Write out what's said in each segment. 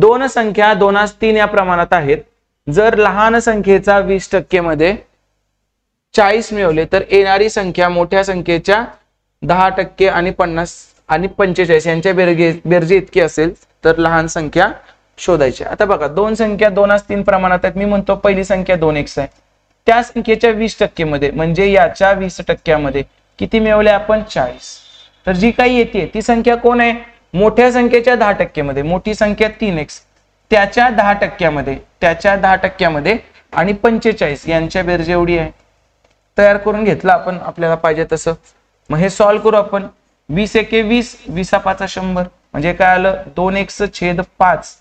दोन संख्या 2:3 या प्रमाणात आहेत. जर लहान संख्येचा 20% मध्ये 40 मिळवले तर येणारी संख्या मोठ्या संख्येच्या 10% आणि 50 आणि 45 यांच्या बेरजे इतकी असेल तर लहान संख्या शोधायची. आता बघा, दोन संख्या 2:3 प्रमाणात आहेत. मी म्हणतो पहिली संख्या 2x आहे. त्या संख्येच्या 20% मध्ये म्हणजे याच्या 20% मध्ये किती मिळवले आपण? 40. तर जी काही येते ती संख्या कोण आहे? मोठ्या संख्येच्या 10% मध्ये. मोठी संख्या 3x त्याच्या 10% मध्ये आणि 45 यांच्या बेरजे एवढी आहे. तयार करून घेतलं आपण आपल्याला पाहिजे तसं. मग हे सॉल्व्ह करू आपण. 20 एके 20, 20 100 म्हणजे काय आलं? 2x/5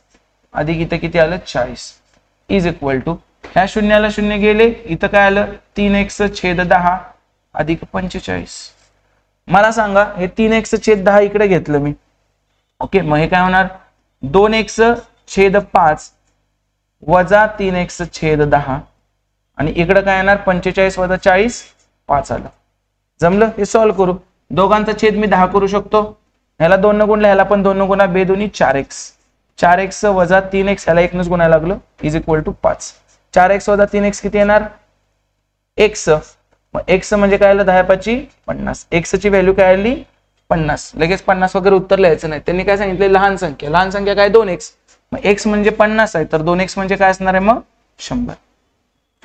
अधिक इथं किती आलं? 40 इज इक्वल टू, ह्या शून्याला शून्य गेले, इथं काय आलं? 3x/10 अधिक 45. मला सांगा, हे 3x/10 इकडे घेतलं मी. ओके, मग हे काय होणार? 2x/5 वजा 3x/10 आणि इकडे काय येणार? 45 वजा 40 5 आलं. जमलं? हे सॉल्व्ह करू. दोघांचा छेद मी 10 करू शकतो. ह्याला 2 न गुणला, ह्याला पण 2 न गुणा, 2 4x. 4x वजा 3x, ह्याला 1 नच गुणायला लागलं, इज इक्वल टू 5. 4x वजा 3x किती येणार? x. मग x म्हणजे काय आलं? 10 50. x ची व्हॅल्यू काय आली? 50. लगेच 50 वगैरे उत्तर लिहायचं नाही. त्यांनी काय सांगितलं? लहान संख्या. लहान संख्या काय? 2x. मग x म्हणजे 50 आहे, तर 2x म्हणजे काय असणार आहे मग? 100.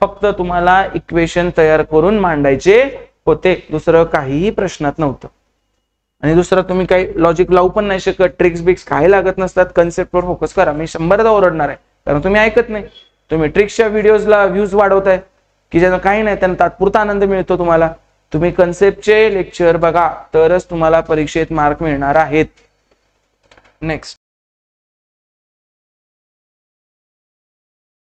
फक्त तुम्हाला इक्वेशन तयार करून मांडायचे होते, दुसरं काहीही प्रश्नात नव्हतं. आणि दुसरं तुम्ही काही लॉजिक लावू पण नाही शकत, ट्रिक्स बिक्स काही लागत नसतात. कन्सेप्टवर फोकस करा. मी 100दा ओरडणार आहे कारण तुम्ही ऐकत नाही. तुम्ही ट्रिक्सच्या व्हिडिओजला व्ह्यूज वाढवताय की ज्यानं काही नाही, त्यांना तात्पुरता आनंद मिळतो तुम्हाला. तुम्ही कन्सेप्टचे लेक्चर बघा तरच तुम्हाला परीक्षेत मार्क मिळणार आहेत. नेक्स्ट.